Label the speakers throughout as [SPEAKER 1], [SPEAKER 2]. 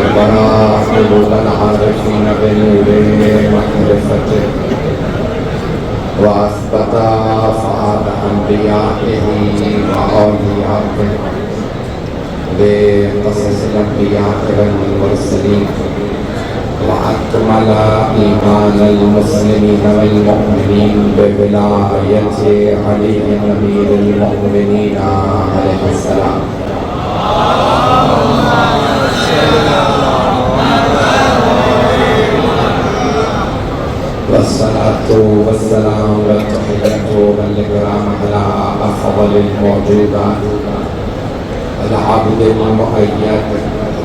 [SPEAKER 1] البراء العارفين بنور معرفته وأثبت أفعال أنبيائه وأوليائه بقصص الأنبياء والمرسلين وأكمل إيمان المسلمين والمؤمنين بولاية علي أمير المؤمنين عليه السلام. والصلاة والسلام والتحية والإكرام على أفضل الموجودات العبد المؤيد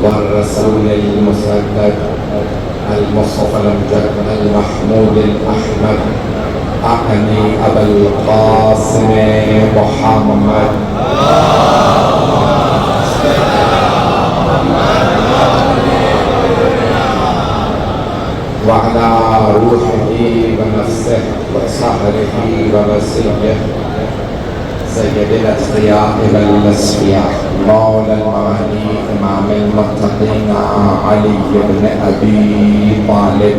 [SPEAKER 1] والرسول المسدد المصطفى الأمجد المحمود الأحمد أعني أبا القاسم محمد وعلى روحه ونفسه وصهره ووسيه سيد الأتقياء والأصفياء مولى الموالي إمام المتقين علي بن أبي طالب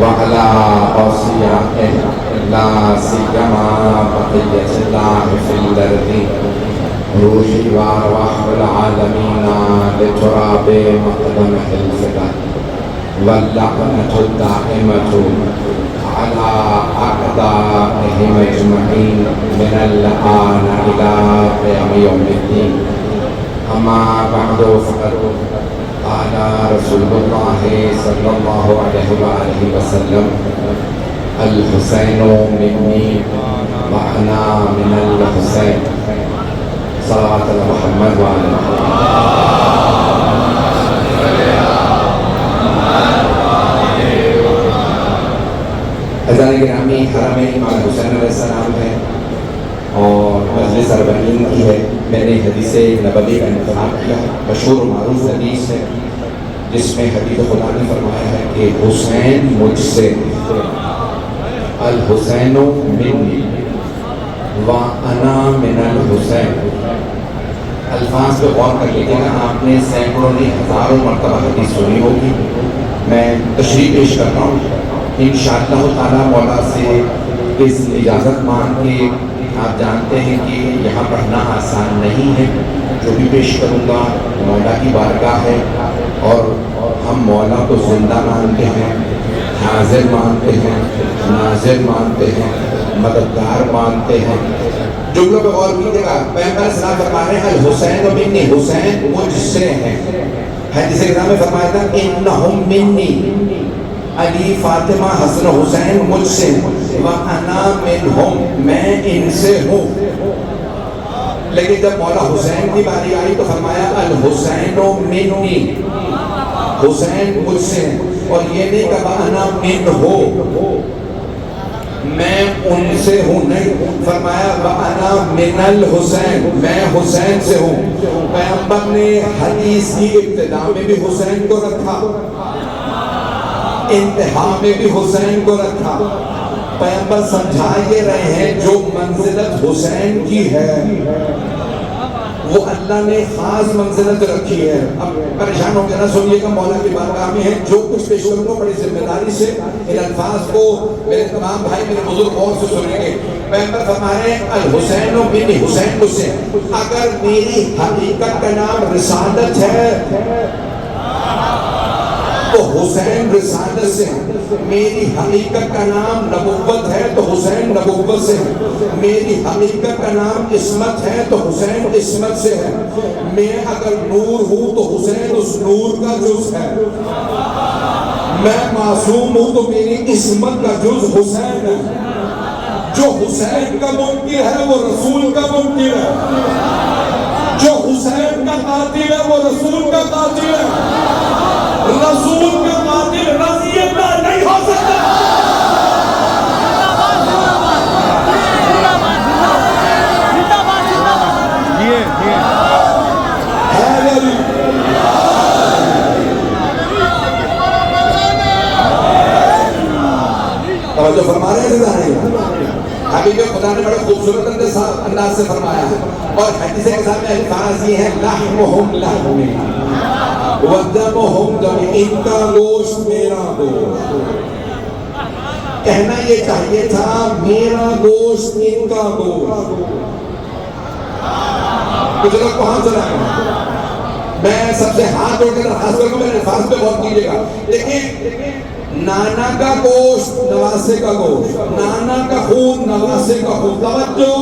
[SPEAKER 1] وعلى أوصيائه لا سيما بقية الله في الأرض روحي وأرواح العالمين لتراب مقدمه الفداء واللعنة الدائمة على أعدائهم أجمعين من الآن إلى قيام يوم الدين. أما بعد فقد قال رسول الله صلى الله عليه وآله وسلم الحسين مني وأنا من الحسين صلوات على محمد وعلى حضرات گرامی حرم امام حسین علیہ السلام ہے اور مجلس اربعین کی ہے. میں نے حدیث نبوی کا انتخاب کیا ہے. مشہور و معروف حدیث ہے جس میں حبیب خدا نے فرمایا ہے کہ حسین مجھ سے الحسین منی وانا من الحسین. الفاظ پہ غور کر لیجیے گا. آپ نے سینکڑوں نہیں ہزاروں مرتبہ حدیث سنی ہوگی. میں تشریح پیش کرتا ہوں انشاءاللہ تعالیٰ مولا سے اس اجازت مانگ کے. آپ جانتے ہیں کہ یہاں پڑھنا آسان نہیں ہے. جو بھی پیش کروں گا مولا کی بارگاہ ہے اور ہم مولا کو زندہ مانتے ہیں, حاضر مانتے ہیں, ناظر مانتے ہیں, مددگار مانتے ہیں. جملوں پہ غور کیجیے گا. پیغمبر اسلام فرما رہے ہیں الحسین منی, حسین مجھ سے ہیں. حدیث اقدام میں فرمایا تھا انہم منی, علی فاطمہ حسن حسین مجھ سے, وَأَنَا مِنْهُمْ, میں ان سے ہوں. لیکن جب مولا حسین کی باری آئی تو فرمایا الحسین منی, حسین مجھ سے ہیں. اور یہ نہیں کہ وَأَنَا مِنْهُ, میں ان سے ہوں, نہیں. فرمایا وَأَنَا مِنَ الْحُسَيْن, میں حسین سے ہوں. پیغمبر نے حدیث کی ابتدا میں بھی حسین کو رکھا, انتہا میں بھی حسین کو رکھا. پیغمبر سمجھا یہ رہے ہیں جو منزلت حسین کی ہے وہ اللہ نے خاص منزلت رکھی ہے. اب پریشان ہو کے نہ سنیے گا, مولا کی بارگاہ میں ہے. جو کچھ پیش کروں گا بڑی ذمہ داری سے ان الفاظ کو میرے تمام بھائی میرے بزرگ غور سے سنیں گے. پیغمبر فرما رہے ہیں الحسین منی, حسین مجھ سے. اگر میری حقیقت کا نام رسالت ہے تو حسین رسالت سے ہے. میری حقیقت کا نام نبوت ہے تو حسین نبوت سے ہے. میری حقیقت کا نام عصمت ہے تو حسین عصمت سے ہے. میں اگر نور ہوں تو حسین اس نور کا جز ہے. میں معصوم ہوں تو میری عصمت کا جز حسین ہے. جو حسین کا منکر ہے وہ رسول کا منکر ہے. جو حسین کا قاتل ہے وہ رسول کا قاتل ہے. رسول کا قاتل رضی اللہ نہیں ہو سکتا. توجہ فرما رہے ہیں. حبیب خدا نے بڑے خوبصورت انداز سے فرمایا ہے، اور حدیث کے سامنے الفاظ یہ ہیں لحمہم لحمی ودمہم دم، ان کا گوشت میرا گوشت. کہنا یہ چاہیے تھا میرا گوشت ان کا گوشت. کچھ لوگ کہاں چلا ہے؟ میں سب سے ہاتھ جوڑ کے درخواست کروں میرے الفاظ پہ غور کیجیے گا. دیکھیں، نانا کا گوشت نواسے کا گوشت، نانا کا خون نواسے کا خون. توجہ،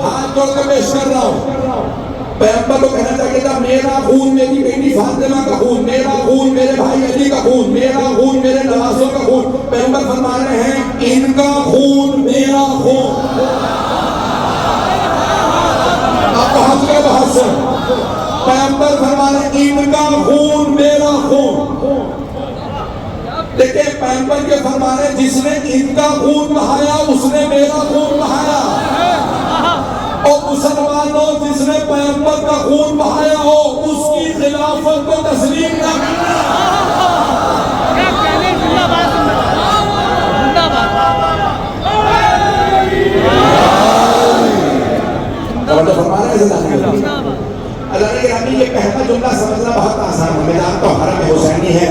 [SPEAKER 1] ہاتھ جوڑ کے پیش کر رہا ہوں. پیغمبر کو کہنا چاہیے تھا میرا خون میری بیٹی فاطمہ کا خون، میرا خون میرے بھائی علی کا خون، میرا خون میرے نواسوں کا خون. پیغمبر فرما رہے ہیں ان کا خون میرا خون. آپ پہنچ گئے بہت سے. پیغمبر فرما رہے ہیں ان کا خون میرا خون. دیکھیں پیغمبر کے فرما رہے ہیں جس نے ان کا خون بہایا اس نے میرا خون بہایا. اور مسلمانوں جس نے پیغمبر کا خون بہایا ہو اس کی خلافت کو تسلیم نہ کرنا. اللہ نے کہا یہ پہلا جملہ سمجھنا بہت آسان ہے. میں جانتا ہوں حرم حسینی ہے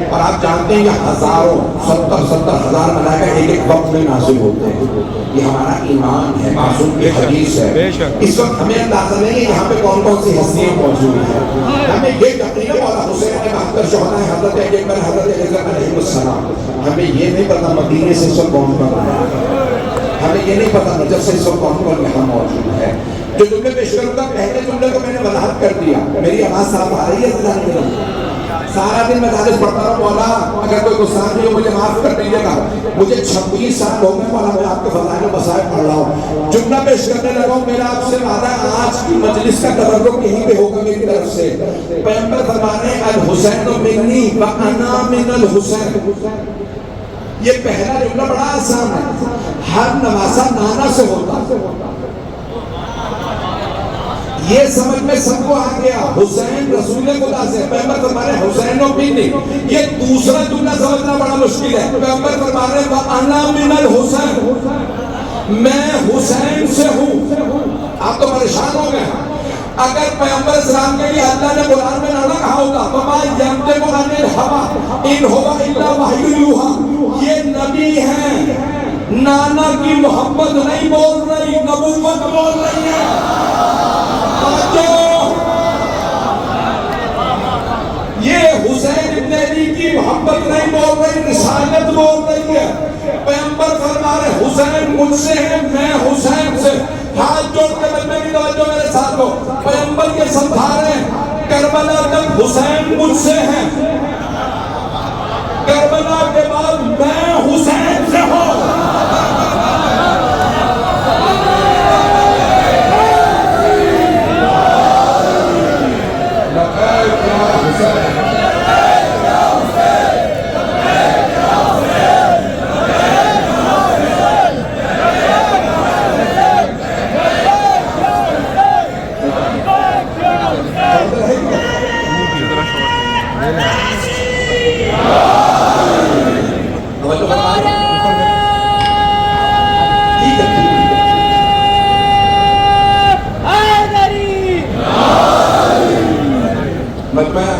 [SPEAKER 1] اور آپ جانتے ہیں یہ ہزاروں 70,000 ملائکہ ایک ایک وقت میں نازل ہوتے ہیں. یہ ہمارا ایمان ہے، معصوم کی حدیث ہے. اس وقت ہمیں اندازہ نہیں ہے یہاں پہ کون کون سی ہستیاں موجود ہیں. ہمیں یہ یقین ہے مولا حسین نے 72 شہداء حضرت اکبر حضرت علی علیہ السلام. ہمیں یہ نہیں پتا مدینے سے سب کون کون آیا، ہمیں یہ نہیں پتا نجف سے سب کون کون یہاں موجود ہے. جو جملے پیش کروں گا پہلے جملے کو میں نے وضاحت کر دیا. میری آواز صاف آ رہی ہے؟ سارا دن میں مدارس پڑھتا رہا. مولا اگر کوئی گستاخ نہیں ہو مجھے معاف کر دیجیے گا. مجھے 26 سال ہو گئے مولا میں آپ کے فضائل و مسائل پڑھ رہا ہوں. جملہ پیش کرنے لگا ہوں. میرا آپ سے وعدہ ہے آج کی مجلس کا تبرک یہیں پہ ہوگا میری طرف سے. پیغمبر فرمانے الحسین منی وانا من الحسین. یہ پہلا جملہ بڑا آسان ہے. ہر نواسا نانا سے ہوتا. یہ سمجھ میں سب کو آ گیا حسین رسول خدا سے. پیغمبر فرما رہے حسین و منی. یہ دوسرا جملہ سمجھنا بڑا مشکل ہے. پیغمبر فرما رہے وانا من الحسین، میں حسین سے ہوں. آپ تو پریشان ہو گئے. اگر پیغمبر اسلام کے لیے اللہ نے قرآن میں نہ کہا ہوتا وما ینطق عن الہوی ان هو الا وحی یوحی، یہ نبی ہیں، نانا کی محبت نہیں بول رہی، نبوت بول رہی ہے. یہ حسین ابن علی کی محبت نہیں بول رہی، رسالت بول رہی ہے. پیغمبر فرما رہے حسین مجھ سے ہے، میں حسین سے. ہاتھ جوڑ کے بلبے کی توجہ میرے ساتھ ہو. پیغمبر یہ سمجھا رہے ہیں کربلا تک حسین مجھ سے ہے، کربلا کے بعد میں حسین سے ہوں.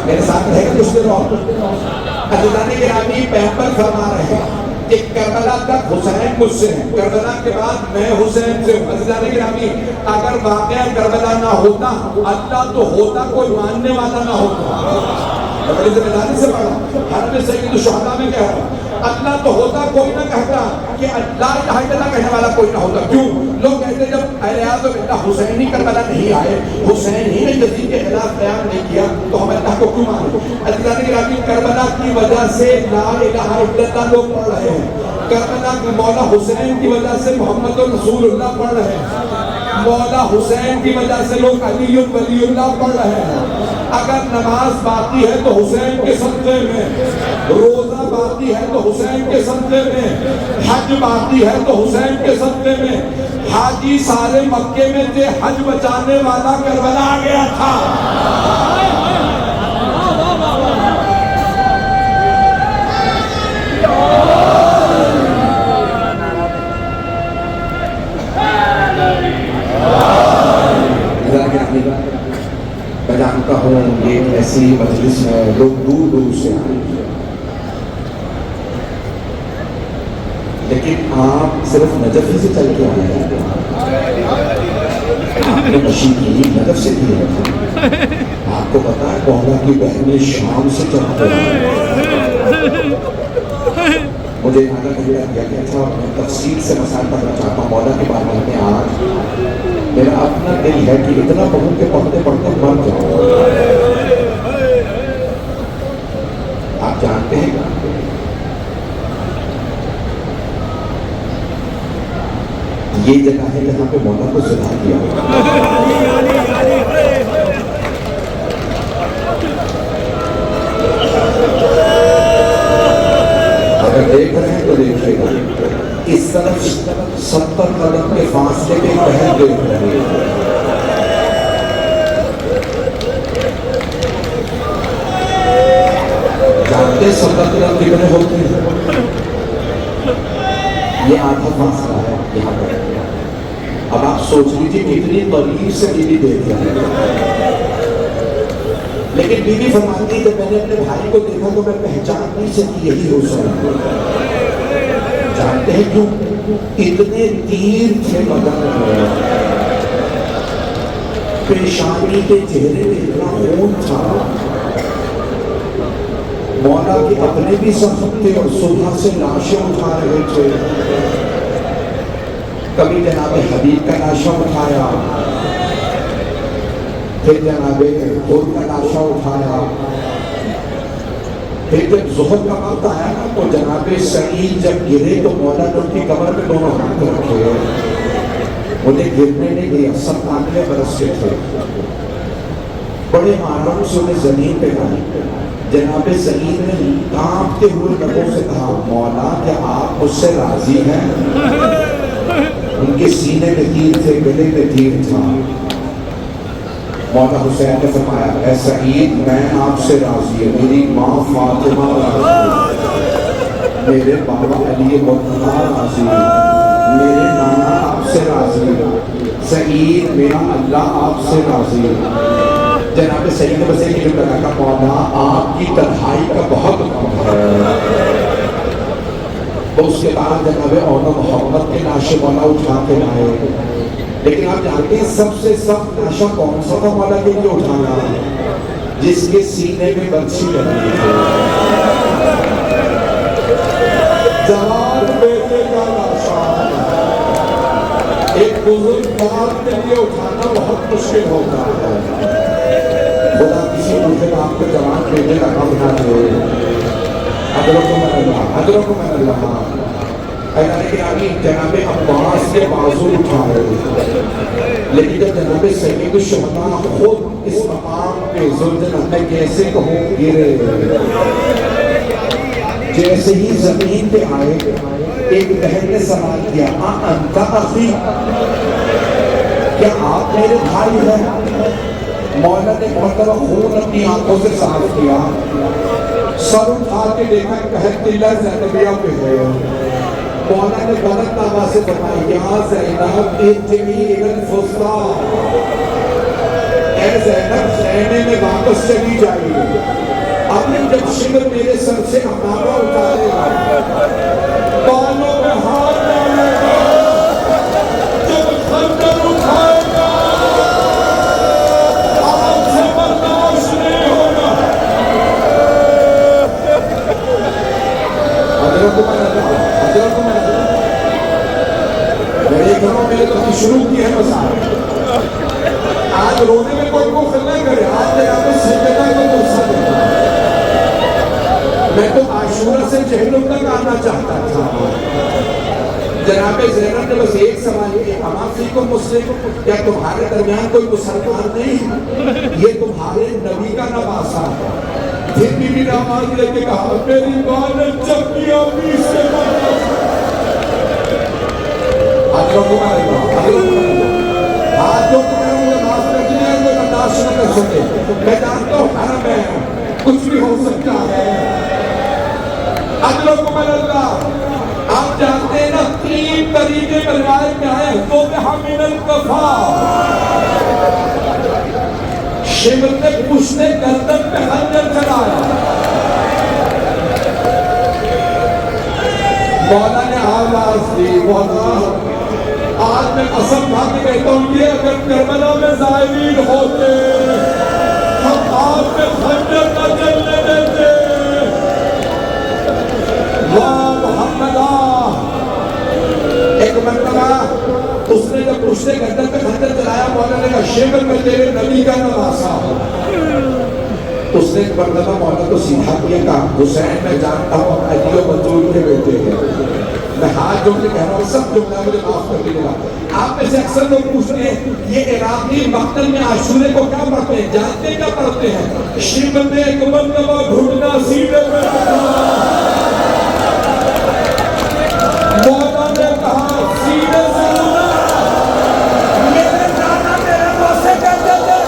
[SPEAKER 1] میرے ساتھ رہے گا دوسرے روح. حضرت گرامی پیغمبر فرما رہے ہیں کہ کربلا تک حسین مجھ سے ہے، کربلا کے بعد میں حسین سے ہوں. حضرت گرامی اگر واقعہ کربلا نہ ہوتا اللہ تو ہوتا، کوئی ماننے والا نہ ہوتا. بڑی ذمہ داری سے پڑھا ہر میں سید الشہداء میں کہہ رہا ہوں اللہ تو ہوتا کوئی نہ کہتا کہ لا الہ الا اللہ کہنے والا کوئی نہ ہوتا. کیوں؟ لوگ کہتے جب اہل اللہ حسین ہی کربلا نہیں آئے، حسین ہی نے یزید کے خلاف بیان نہیں کیا تو ہم اللہ کو کیوں مانیں؟ اللہ نے کہا کہ کربلا کی وجہ سے لا الہ الا اللہ لوگ پڑھ رہے ہیں، کربلا کی مولا حسین کی وجہ سے محمد رسول اللہ پڑھ رہے ہیں، مولا حسین کی وجہ سے لوگ علی ولی اللہ پڑھ رہے ہیں. اگر نماز باقی ہے تو حسین کے صدقے میں، روزہ باقی ہے تو حسین کے صدقے میں، حج باقی ہے تو حسین کے صدقے میں. حاجی سارے مکے میں تھے، حج بچانے والا کربلا آ گیا تھا. جانتا ہوں یہ ایک ایسی مجلس ہے لوگ دور دور سے آئے ہیں، لیکن آپ صرف نجف ہی سے چل کے آئے ہیں، آپ نے مشین کی نجف سے کی ہے۔ آپ کو پتا ہے مولا کی بہنیں شام سے چل کے آئے ہیں۔ مجھے آگا کہا گیا کہ اچھا میں تفصیل سے مسائل پڑھنا چاہتا ہوں مولا کے بارے میں۔ آج میرا اپنا دل ہے کہ اتنا پڑھوں کہ پڑھتے پڑھتے مر جاؤں۔ آپ جانتے ہیں یہ جگہ ہے جہاں پہ مولا کو صدا کیا، اگر دیکھ رہے ہیں تو دیکھیے گا اس طرف 70 قدم کے فاصلے پہ پہل دیکھ رہے ہیں۔ جانتے 70 قدم کتنے ہوتے ہیں؟ یہ آدھا فاصلہ ہے یہاں پر۔ اب آپ سوچ لیجیے کتنی قریب سے بی بی دیکھ رہے ہیں، لیکن بی بی فرماتی جب میں نے اپنے بھائی کو دیکھا تو میں پہچان نہیں سکی یہی حسن ہے۔ جانتے ہیں کیوں؟ اتنے تیر تھے بدن میں، پیشانی کے چہرے میں اتنا خون تھا، مولا کے اپنے بھی سخت تھے اور صبح سے لاشیں اٹھا رہے تھے۔ کبھی جناب حبیب کا لاشا اٹھایا، پھر جناب خود کا لاشا اٹھایا، پھر جب ظہر کا وقت آیا نا تو جناب سعید جب گرے تو مولا نے ان کی کمر پہ دونوں ہاتھ رکھے، انہیں گرنے نہیں دیا، سب آنکھیں برس کے تھے، بڑے آرام سے انہیں زمین پہ لائی۔ جناب سعید نے کانپتے ہوئے لبوں سے کہا مولا کیا آپ مجھ سے راضی ہیں؟ ان کے سینے میں تیر تھے، گلے میں تیر تھا۔ مولا حسین نے فرمایا اے سعید میں آپ سے راضی ہوں، میری ماں فاطمہ راضی ہے، میرے بابا علی مرتضیٰ راضی ہے، میرے نانا آپ سے راضی ہے، سعید میرا اللہ آپ سے راضی ہے۔ جناب سعید نے بس ایک جملہ کہا مولا آپ کی تنہائی کا بہت غم ہے۔ اس کے بعد جناب اونا محمد کے لاشے مولا اٹھا کے لائے، لیکن آپ جانتے ہیں سب سے سخت لاشا کون سا تھا مولا کے لیے اٹھانا؟ جس کے سینے میں برچھی لگی تھی۔ جوان بیٹے کا لاشا ایک بزرگ باپ کے لیے اٹھانا بہت مشکل ہوتا ہے۔ خدا کسی دوسرے آپ کو جوان بیٹے کا کام نہ دے۔ حضرکم اللہ، حضرکم اللہ۔ جناب عباس کے بازو اٹھائے، لیکن جب جناب سید الشہداء خود اس مقام پہ ذوالجلال میں کیسے کہوں گرے، جیسے ہی زمین پہ آئے ایک بہن نے سوال کیا انت اخی، کیا آپ میرے بھائی ہیں؟ مولا نے مرتبہ خون اپنی آنکھوں سے صاف کیا، سر اٹھا کے دیکھا کہت قلعہ زینبیہ پہ ہے۔ مولا نے بلند آواز سے فرمایا یا زینب ارجعی الی الفسطیٰ، اے زینب خیمے میں واپس چلی جائیے، ابھی جب شمر میرے سر سے امامہ اتارے گا، بالوں میں ہاتھ ڈالے گا، جب خنجر اٹھائے گا آپ سے برداشت نہیں ہوگا۔ حضرت میرے گھروں میں تو شروع کی ہے مسائل، آج رونے میں کوئی مخل نہیں کرے، آج جگہ پہ سجدہ کو غصہ دیتا۔ میں تو عاشورہ سے جہلم تک آنا چاہتا تھا۔ جناب زینب نے بس ایک سوال کیا اما فیکم مسلم، کیا تمہارے درمیان کوئی مسلمان نہیں؟ یہ تمہارے نبی کا نواسہ ہے۔ پھر بی بی نے آواز لے کے کہا میری ماں نے جب کیا اپنی سے مانا۔ ہاتھوں کو میں معاف کر دیا ہے، کوئی برداشت نہ کر سکے۔ میں جانتا ہوں حرم ہے، کچھ بھی ہو سکتا ہے۔ حضرکم اللہ، آپ جانتے ہیں نا 3 طریقے پر روایت میں آئے تو من الکفا، شمر نے پشتے گردن پہ خنجر چلایا. مولا نے آواز دی, مولا آج میں قسم کھا کے کہتا ہوں یہ اگر کربلا میں زائرین ہوتے ہم آپ میں خنجر نہ چلنے دیتے. واہ محمدہ. ایک مرتبہ اس نے جب پشتے گردن پہ خنجر چلایا, مولا نے کہا شمر میں تیرے نبی کا نواسا ہوں. اس نے ایک مرتبہ مولا کو سیدھا کیا, کہا حسین میں جانتا ہوں علی و منظور کے بیٹے ہیں, میں ہاتھ جوڑ کے کہہ رہا ہوں سب جملہ مجھے معاف کر دیجیے گا. آپ میں سے اکثر لوگ پوچھتے ہیں یہ عراقی مقتل میں عاشورے کو کیا پڑھتے ہیں, جانتے کیا پڑھتے ہیں؟ شمر میں ایک مرتبہ گھٹنا سینے پہ رکھا. مولا نے کہا سینے سے میرے نانا میرے پاسے کہتے تھے.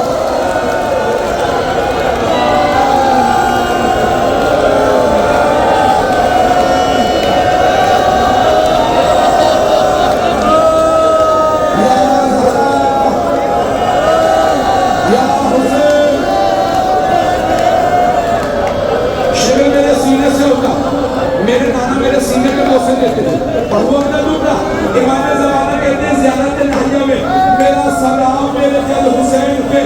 [SPEAKER 1] میرے نانا میرے سینے کے بوسے دیتے تھے. اور وہ اپنا دوسرا امام زمانہ کہتے ہیں زیارت نحیہ میں میرا سلام میرے جد حسین پہ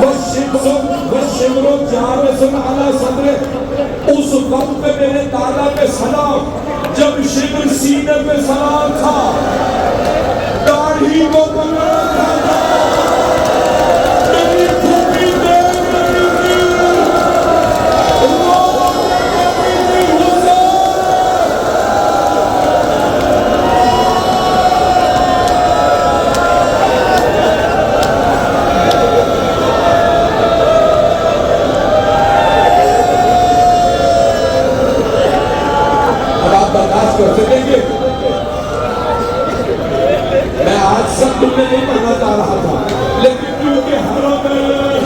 [SPEAKER 1] وَالشِّمْرُ جَارِسٌ عَلَى صَدْرِ. اس وقت پہ میرے دادا پہ سلام جب شمر سینے پہ سلام تھا, داڑھی کو پکڑا تھا. میں آج سب تمہیں نہیں پڑھنا چاہ رہا تھا, لیکن کیونکہ حرم ہے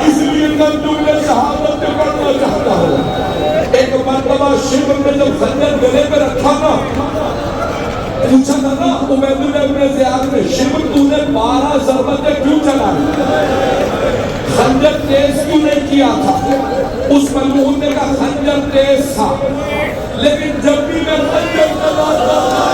[SPEAKER 1] اس لیے میں تمہیں شہادت میں پڑھنا چاہتا ہوں. ایک مرتبہ شمر نے جب خنجر گلے پہ رکھا نا, پوچھا تھا نا عبید اللہ ابن زیاد نے, شمر تو نے 12 ضربتیں کیوں چلائی, خنجر تیز کیوں نہیں کیا تھا؟ اس ملعون نے کہا خنجر تیز تھا, لیکن جب بھی میں خنجر چلاتا تھا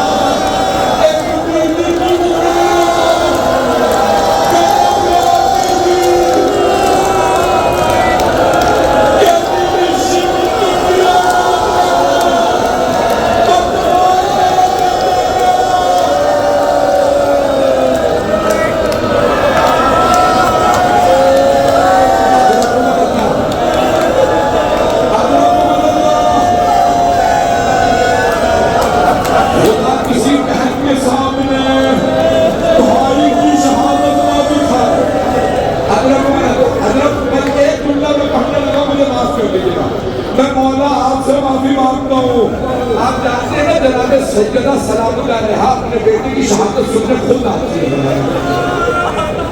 [SPEAKER 1] سیدہ سلام اللہ علیہ اپنے بیٹی کی شہادت سننے خود آتی ہے.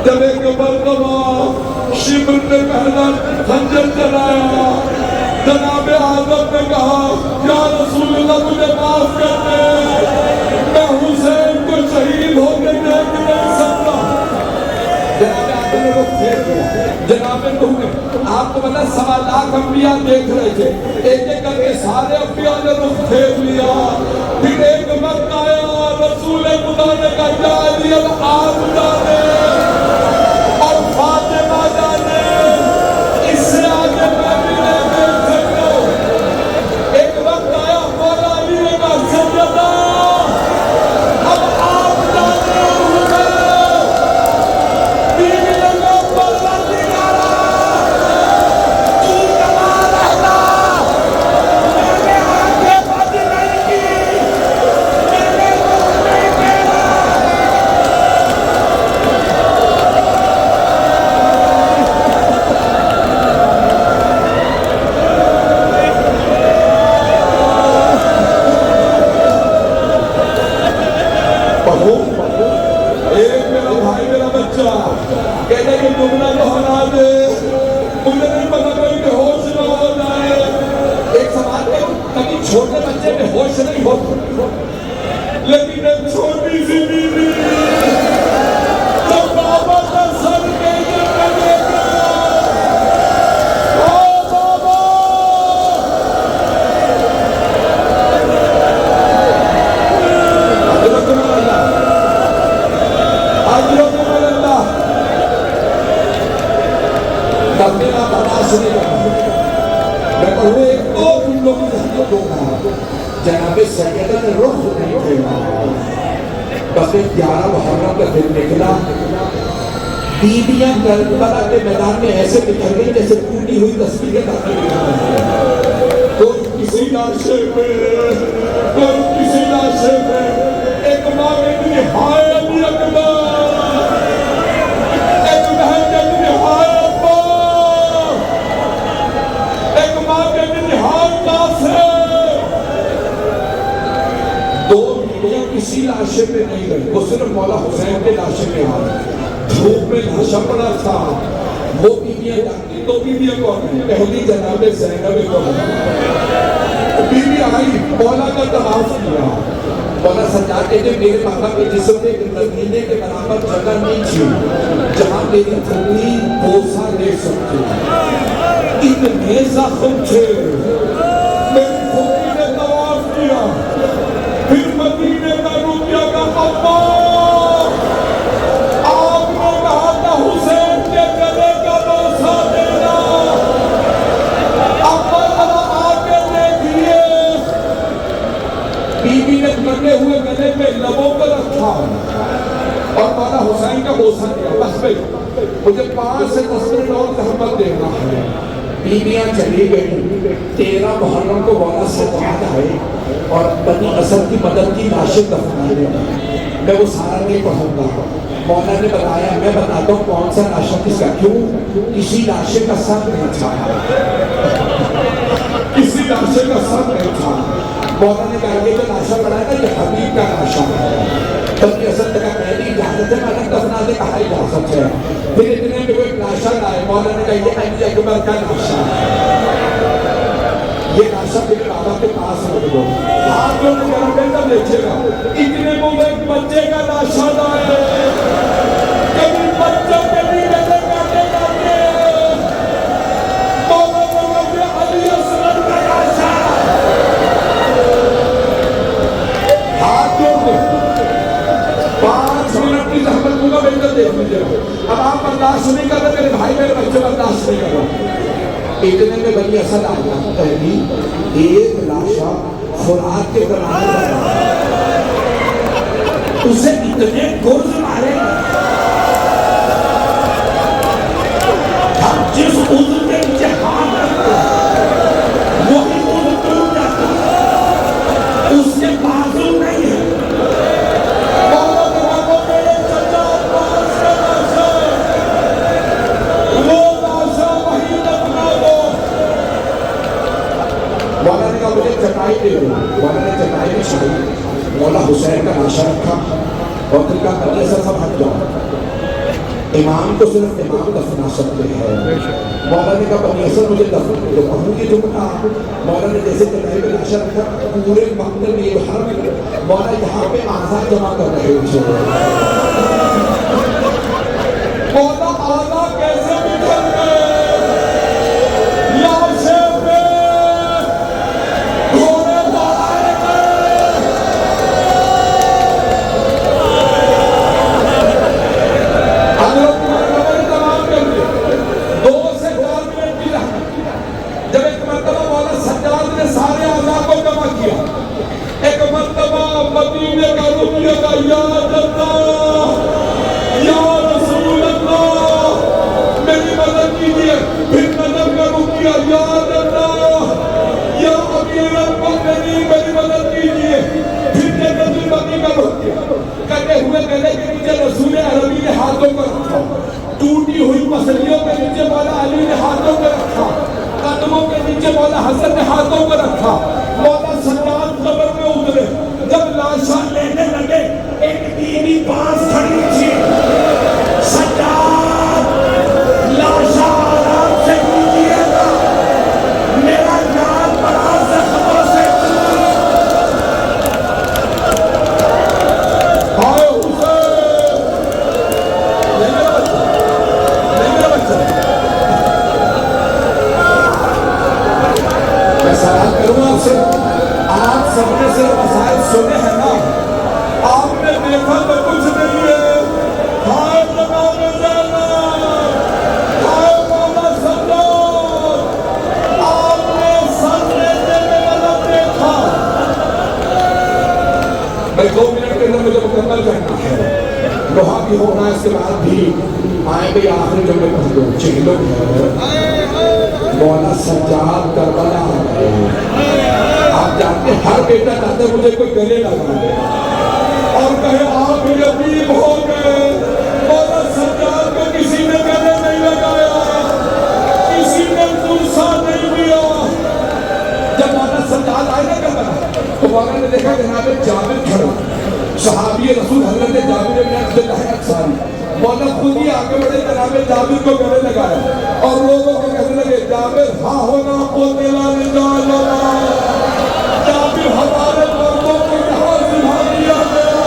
[SPEAKER 1] جب ایک مرتبہ شمر نے پہلا خنجر چلایا, جناب آدم نے کہا یا رسول اللہ مجھے معاف کر دے, میں حسین کو شہید ہونے دیکھ نہیں سکتا. جناب آدم نے رخ پھیر دیا. جناب نوح نے, آپ کو پتا 1.25 لاکھ انبیاء دیکھ رہے تھے, ایک ایک کر کے سارے انبیاء نے رخ پھیر لیا. پھر ایک وقت آیا رسول خدا نے کہا یا علی اب آپ جانے اور فاطمہ جانے, اس سے آگے میں بھی نہیں دیکھ سکتا. ایک وقت آیا مولا علی نے کہا سیدنا اب آپ جانے بیوی نے کہا پروردگارا تو کمال رہتا, میں نے آنکھیں بند نہیں کی, کہتے کہ جملہ دہرا دے, مجھے نہیں پتا کوئی بے ہوش نہ ہو جائے. ایک سوال ہے, کبھی چھوٹے بچے بے ہوش نہیں ہوتے, لیکن ایک چھوٹی سی بیوی جب بابا کا سر کے لگے بس 11 محرم کا دن نکلا، بیویاں کربلا کے میدان میں ایسے بکھر گئی جیسے ٹوٹی ہوئی تصویریں داخل بکھر گئی۔ کوئی کسی لاشے میں، کوئی کسی لاشے میں، ایک ماں کہتی ہے ہائے علی اکبر، ایک بہن کہتی ہے ہائے ابا، ایک ماں کہتی ہے ہائے ناصر۔ دو بیویاں کسی لاشے میں نہیں گئی، وہ صرف مولا حسین کے لاشے میں آ گئی۔ دھوپ میں لاشا پڑا تھا، وہ بیویاں جانتی، دو بیویاں کون ہیں؟ پہلی جناب زینب کو بیوی آئی، مولا کا طواف کیا، مولا سجاد کہتے میرے بابا کے جسم میں مدینے کے برابر جگہ نہیں تھی جہاں میری پھوپھی بوسہ لے سکتے، اتنے زخم تھے۔ میری پھوپھی نے طواف کیا، پھر مدینے کا روپیہ کا ابا آپ نے کہا تھا حسین کے گلے کا بوسہ دینا، ابا ذرا آگے دیکھیے۔ بیوی نے کٹے ہوئے گلے پہ لبوں پر رکھا اور مولا حسین کا بوسہ دیا، بس بھائی مجھے 5 سے 10 منٹ اور زحمت دینا ہے۔ بیویاں چلی گئی، 13 محرم کو مولا سجاد آئے اور بنی اسد کی مدد کی لاشیں دفنانے لگے۔ میں وہ سارا نہیں پڑھوں گا، مولا نے بتایا میں بتاتا ہوں کون سا لاشا کس کا، کیوں کسی لاشے کا سر نہیں تھا، کسی لاشے کا سر نہیں تھا۔ مولا نے کہا یہ جو لاشا پڑا ہے نا یہ حبیب کا لاشا ہے، بلکہ اسد کا پہلی اجازت ہے، میں نے دفنا دے کہا اجازت ہے۔ پھر اتنے میں وہ ایک لاشا لائے، مولا نے کہا یہ علی اکبر کا لاشا ہے، یہ لاشا میرے بابا کے پاس رکھ دو۔ آپ جو نے کہا بیٹا دیکھے گا، اتنے میں وہ ایک بچے کا لاشا لائے، کبھی بچوں کے بھی گلے کاٹے جاتے ہیں، مولا نے کہا علی اصغر کا لاشا، ہاتھ جوڑ دو، 5 منٹ کی زحمت کو بیٹا دیکھ لیجیے۔ اب آپ برداشت نہیں کر رہے، میرے بھائی میرے بچے برداشت نہیں کر رہے۔ اتنے میں بنی اسد آ گیا، پہلی ایک لاشا فرات کے کنارے اسے اتنے گرز مارے ہم جس عضو کے نیچے ہاتھ رکھتے وہی عضو ٹوٹ جاتا، اس کے بازو نہیں ہے۔ مولا کے بابا میرے چچا عباس کا لاشا، وہ لاشا وہی دفنا دو۔ مولا نے کہا مجھے چٹائی دے دو، مولا نے چٹائی بچھائی، مولا حسین کا لاشا رکھا اور پھر کہا بنی اسد سب ہٹ جاؤ، امام کو صرف امام دفنا سکتے ہیں۔ مولا نے کہا بنی اسد مجھے دفن دے دو، کہوں گی تم کہا۔ مولا نے جیسے چٹائی پہ لاشا رکھا، پورے مقتل میں یہ ہر مولا یہاں پہ آزاد جمع کر رہے تھے۔ مولا آزاد کیسے بکھر گئے لاشے پہ، گھوڑے دوڑائے گئے۔ حضرت مرتبہ تمام کر دیا، 2 سے 4 منٹ کی رحمت۔ جب ایک مرتبہ مولا سجاد نے سارے اعضاء کو جمع کیا، ایک مرتبہ مدینے کا رخ کیا، یا اللہ یا رسول اللہ میری مدد کیجیے، پھر نظر کا رخ کیا، یا اللہ یا امیر المؤمنین میری مدد کیجیے، پھر جنت البقیع کا رخ کیا، کٹے ہوئے گلے کے نیچے رسول عربی نے ہاتھوں کو رکھا، ٹوٹی ہوئی پسلیوں کے نیچے مولا علی نے ہاتھوں کو رکھا، قدموں کے نیچے مولا حسن نے ہاتھوں کو رکھا۔ مولا سجاد قبر میں اترے، جب لاشا لینے لگے ایک بیوی پاس کھڑی تھی، سجاد لاشا آرام سے کیجیے گا، میرا جان بڑا زخموں سے ہائے حسین، نہیں میرا بچہ، میں سوال کروں آپ سے، آپ سب نے سے مسائل سنے ہیں نا، آپ نے دیکھا تو کچھ نہیں ہے، ہائے جناب زینب، ہائے مولا سجاد، آپ نے سر لیتے میں غلط دیکھا۔ میں 2 منٹ کے اندر مجھے مکمل کرنا وہاں بھی ہونا ہے، اس کے بعد بھی آئے بھی آخری جملے پڑھ دو چہلو مولا سجاد کربلا آپ جانتے ہر بیٹا چاہتے مجھے کوئی گلے لگائے اور کہے آپ یتیم ہو گئے، مولا سجاد کو کسی نے گلے نہیں لگایا، کسی نے فرصہ نہیں دیا۔ جب مولا سجاد آئے نا کربلا تو مولا نے دیکھا جناب جابر کھڑا، صحابی رسول حضرت جابر بن عبداللہ انصاری، مولا خود ہی آگے بڑھے جناب جابر کو گلے لگایا اور لوگوں کو کہنے لگے جابر ہاں ہونا بولنے والے جان ہونا، جابر ہمارے مردوں کو کہاں سبھا دیا گیا،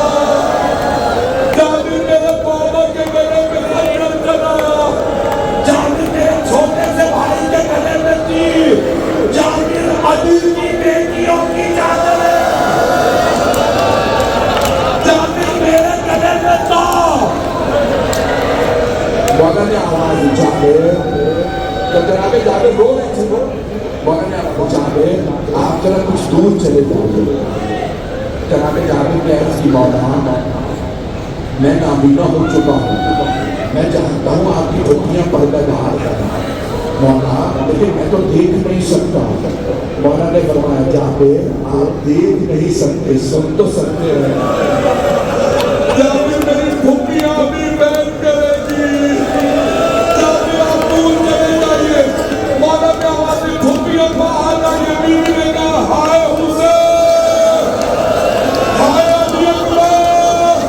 [SPEAKER 1] جابر میرے بابا کے گلے میں خنجر چلایا، جابر میرے چھوٹے سے بھائی کے گلے میں تیر، جابر علی کی بیٹیوں کی چادر ہے، جابر میرے گلے میں تار۔ مولا نے آواز جابر، جب جناب جابر رو رہے تھے مولا نے آواز جابر آپ ذرا کچھ دور چلے جائیے۔ جناب جابر نے عرض کی مولا میں نابینا ہو چکا ہوں، میں چاہتا ہوں آپ کی ٹوٹیاں پردہ دار کرنا مولا، لیکن میں تو دیکھ نہیں سکتا۔ مولا نے فرمایا جابر آپ دیکھ نہیں سکتے، سن تو سکتے ہیں۔ جابر میری پھپھیاں بھی بیٹھ کرے گی، جابر آپ دور چلے جائیے۔ مولا نے آواز دی پھپھیاں کو آ جائیے، بیوی نے کہا ہائے حسین، ہائے علی اکبر،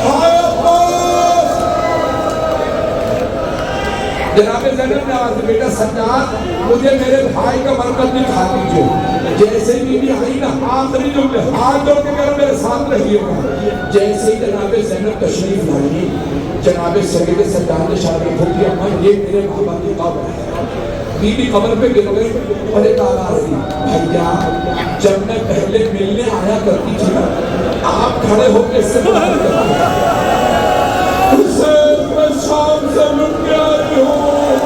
[SPEAKER 1] ہائے عباس۔ جناب زینب نے آواز دی بیٹا سجاد مجھے میرے بھائی کا مرکز دکھا دیجئے۔ جیسے بی بی آئی نا آخری جملے ہاتھ جوڑ کے کہا میرے ساتھ رہیے گا، جیسے ہی جناب زینب تشریف لائی جناب سید سجاد نے شادی پھوٹی اما یہ میرے بابا کی قبر ہے۔ بی بی قبر پہ گر گئے اور ایک آواز دی بھیا جب میں پہلے ملنے آیا کرتی تھی آپ کھڑے ہو کے سے بات کرتے حسین میں شام سے لٹ کے آئی ہوں،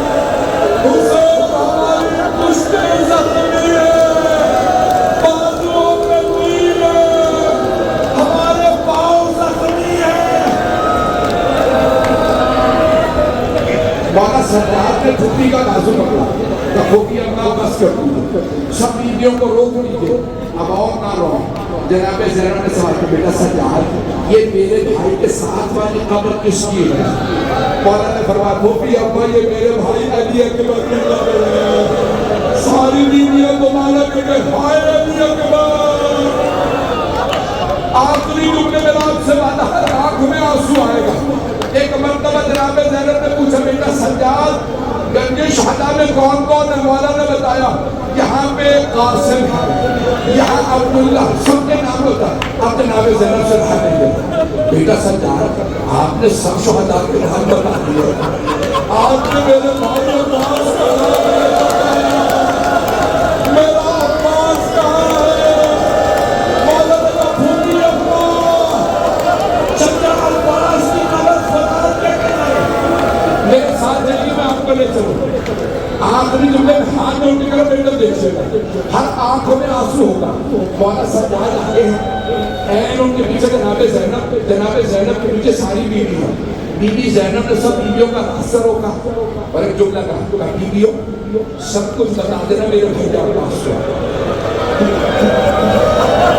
[SPEAKER 1] حسین ہماری پشتے زخمی ہے، بازوؤں میں تیر ہے، ہمارے پاؤں زخمی ہے۔ مولا سجاد نے پھپھی کا بازو پکڑا کہ پھپھی اپنا بس کر دی، سب بیویوں کو روک دیجئے اب اور نہ رو۔ جناب زینب نے سوال کیا بیٹا سجاد یہ میرے بھائی کے ساتھ والی قبر کس کی ہے؟ مولا نے فرمایا پھپھی اما یہ میرے بھائی علی اکبر کی قبر ہے۔ ساری بیویوں کو مولا کہتے ہائے علی اکبر۔ آخری جملے میں آپ سے وعدہ ہے آنکھ میں آنسو آئے گا۔ ایک مرتبہ جناب زینب نے پوچھا بیٹا سجاد گنج شہداء میں کون کون ہے؟ مولا نے بتایا یہاں پہ قاسم ہے، یہاں عبداللہ، سب کے نام ہوتا ہے۔ اب جناب زینب سے رہا نہیں گیا بیٹا سجاد آپ نے سب شہداء کے نام بتا دیا، آپ نے میرے بھائی عباس کا نام بتایا، میرا عباس کہاں ہے؟ مولا نے کہا پھوپھی اما چچا عباس کی قبر خدا کے کنارے، میرے ساتھ چلیے میں آپ کو لے چلوں۔ آخری جملے میں ہاتھ میں اٹھ کر بیٹا دیکھے گا، ہر آنکھوں میں آنسو ہوگا۔ مولا سجاد آگے ہیں، این ان کے پیچھے جناب زینب کے پیچھے ساری بیوی ہیں۔ بی بی زینب نے سب بیویوں کا راستہ روکا اور ایک جملہ کہا بیویوں سب کچھ بتا دینا میرے بھائی عباس کو،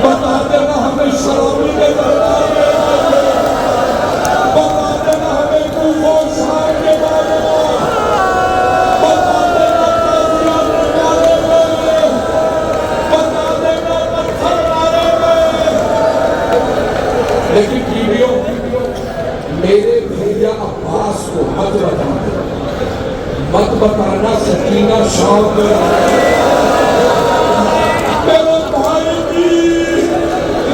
[SPEAKER 1] بتا دینا ہمیں شرابی کے دربار میں آگے، بتا دینا ہمیں کوفہ و شام کے بارے میں، بتا دینا تازیات کے بارے میں، بتا دینا پتھر مارے میں۔ لیکن بیویوں میرے بھیا عباس کو مت بتانا، مت بتانا سکینہ شام میں میرے بھائی کی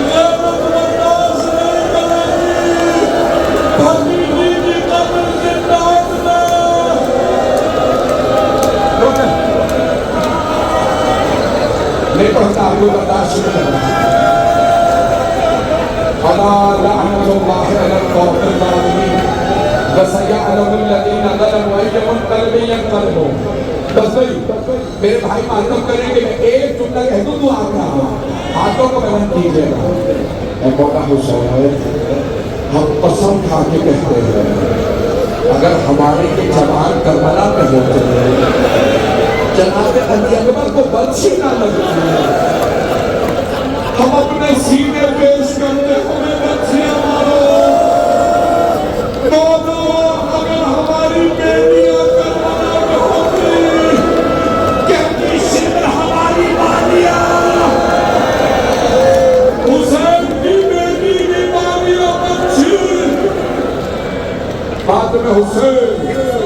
[SPEAKER 1] غیرت برداشت نہیں کرے گی، بھتیجی کی قبر سے ڈانٹ میں نہیں پڑھتا آپ کو برداشت نہیں کرنا۔ الا لعنت اللہ علی القوم الظالمین وسیعلم الذین ظلموا ای منقلب ینقلبون۔ بس بھائی میرے بھائی معلوم کریں کہ میں ایک جملہ کہہ دوں تو آپ کا ہاتھوں کو بلند کیجیے گا۔ اے مولا حسین ہم
[SPEAKER 2] قسم کھا کے کہتے ہیں اگر ہمارے کے جوان کربلا پہ ہوتے ہیں جناب علی اکبر کو بچی نہ لگتی ہے ہم اپنے سینے پیش کرتے ہمیں بچیاں مارو اگر ہماری بیٹیاں کربلا پہ ہوتی کہتی شبر ہماری بالیاں حسین کی بیٹی کی بالیاں بچی فاطمہ حسین